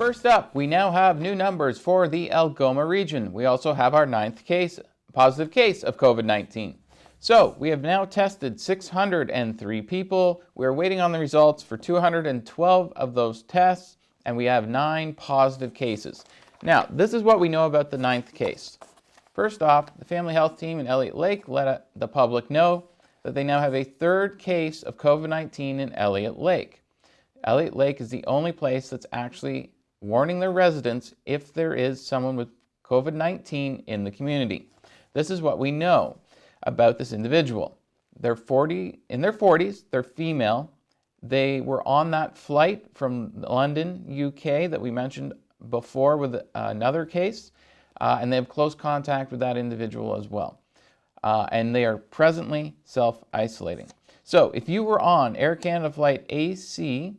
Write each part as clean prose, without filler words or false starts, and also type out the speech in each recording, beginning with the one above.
First up, we now have new numbers for the Algoma region. We also have our 9th positive case of COVID-19. So we have now tested 603 people. We're waiting on the results for 212 of those tests, and we have 9 positive cases. Now, this is what we know about the 9th case. First off, the family health team in Elliott Lake let the public know that they now have a 3rd case of COVID-19 in Elliott Lake. Elliott Lake is the only place that's actually warning their residents if there is someone with COVID-19 in the community. This is what we know about this individual. They're in their 40s, they're female. They were on that flight from London, UK that we mentioned before with another case, and they have close contact with that individual as well. And they are presently self-isolating. So if you were on Air Canada flight AC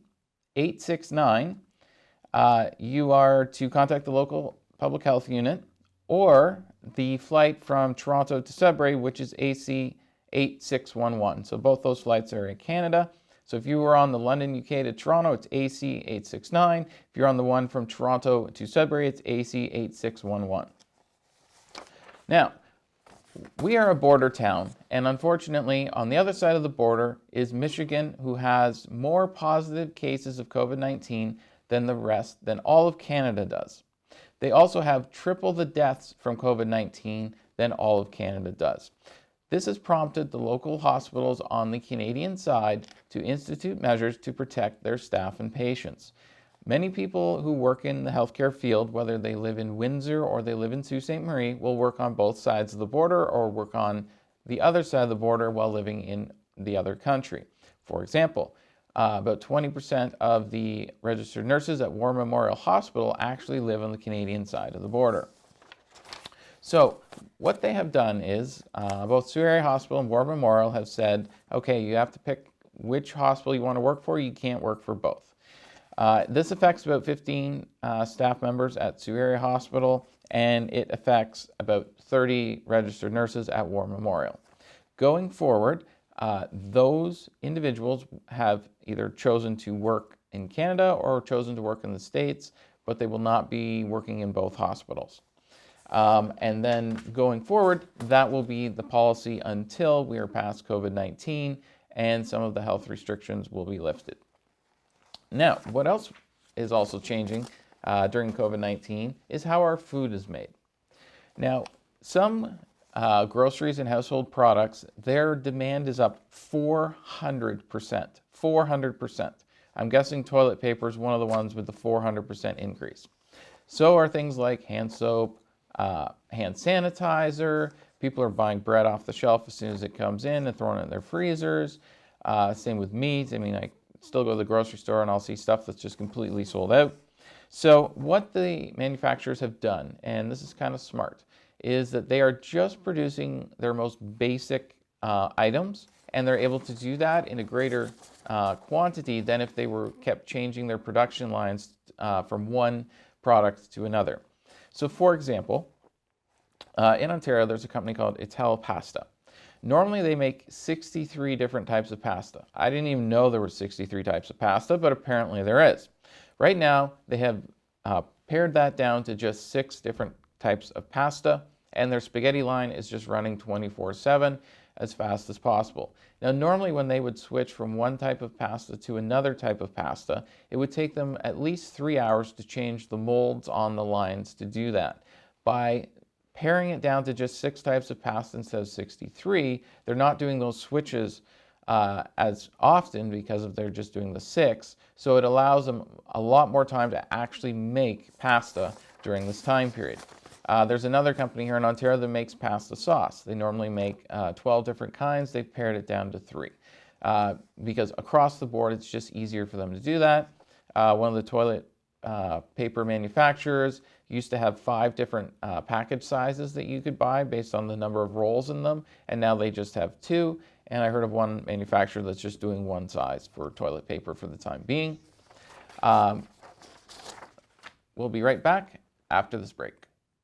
869, you are to contact the local public health unit, or the flight from Toronto to Sudbury, which is AC 8611. So both those flights are in Canada. So if you were on the London, UK to Toronto, it's AC 869. If you're on the one from Toronto to Sudbury, it's AC 8611. Now, we are a border town, and unfortunately, on the other side of the border is Michigan, who has more positive cases of COVID-19 than all of Canada does. They also have triple the deaths from COVID-19 than all of Canada does. This has prompted the local hospitals on the Canadian side to institute measures to protect their staff and patients. Many people who work in the healthcare field, whether they live in Windsor or they live in Sault Ste. Marie, will work on both sides of the border or work on the other side of the border while living in the other country. For example, about 20% of the registered nurses at War Memorial Hospital actually live on the Canadian side of the border. So what they have done is both Sault Area Hospital and War Memorial have said, okay, you have to pick which hospital you want to work for. You can't work for both. This affects about 15 staff members at Sault Area Hospital, and it affects about 30 registered nurses at War Memorial. Going forward, those individuals have either chosen to work in Canada or chosen to work in the States, but they will not be working in both hospitals. And then going forward, that will be the policy until we are past COVID-19 and some of the health restrictions will be lifted. Now, what else is also changing during COVID-19 is how our food is made. Now, some groceries and household products, their demand is up 400%. 400%. I'm guessing toilet paper is one of the ones with the 400% increase. So are things like hand soap, hand sanitizer. People are buying bread off the shelf as soon as it comes in and throwing it in their freezers. Same with meat. I mean, I still go to the grocery store and I'll see stuff that's just completely sold out. So what the manufacturers have done, and this is kind of smart, is that they are just producing their most basic items, and they're able to do that in a greater quantity than if they were kept changing their production lines from one product to another. So for example, in Ontario, there's a company called Ital Pasta. Normally they make 63 different types of pasta. I didn't even know there were 63 types of pasta, but apparently there is. Right now, they have pared that down to just 6 different types of pasta, and their spaghetti line is just running 24/7 as fast as possible. Now, normally when they would switch from one type of pasta to another type of pasta, it would take them at least 3 hours to change the molds on the lines to do that. By paring it down to just 6 types of pasta instead of 63, they're not doing those switches as often because they're just doing the 6, so it allows them a lot more time to actually make pasta during this time period. There's another company here in Ontario that makes pasta sauce. They normally make 12 different kinds. They've pared it down to 3 because across the board it's just easier for them to do that. One of the toilet paper manufacturers used to have 5 different package sizes that you could buy based on the number of rolls in them, and now they just have 2. And I heard of one manufacturer that's just doing 1 size for toilet paper for the time being. We'll be right back after this break.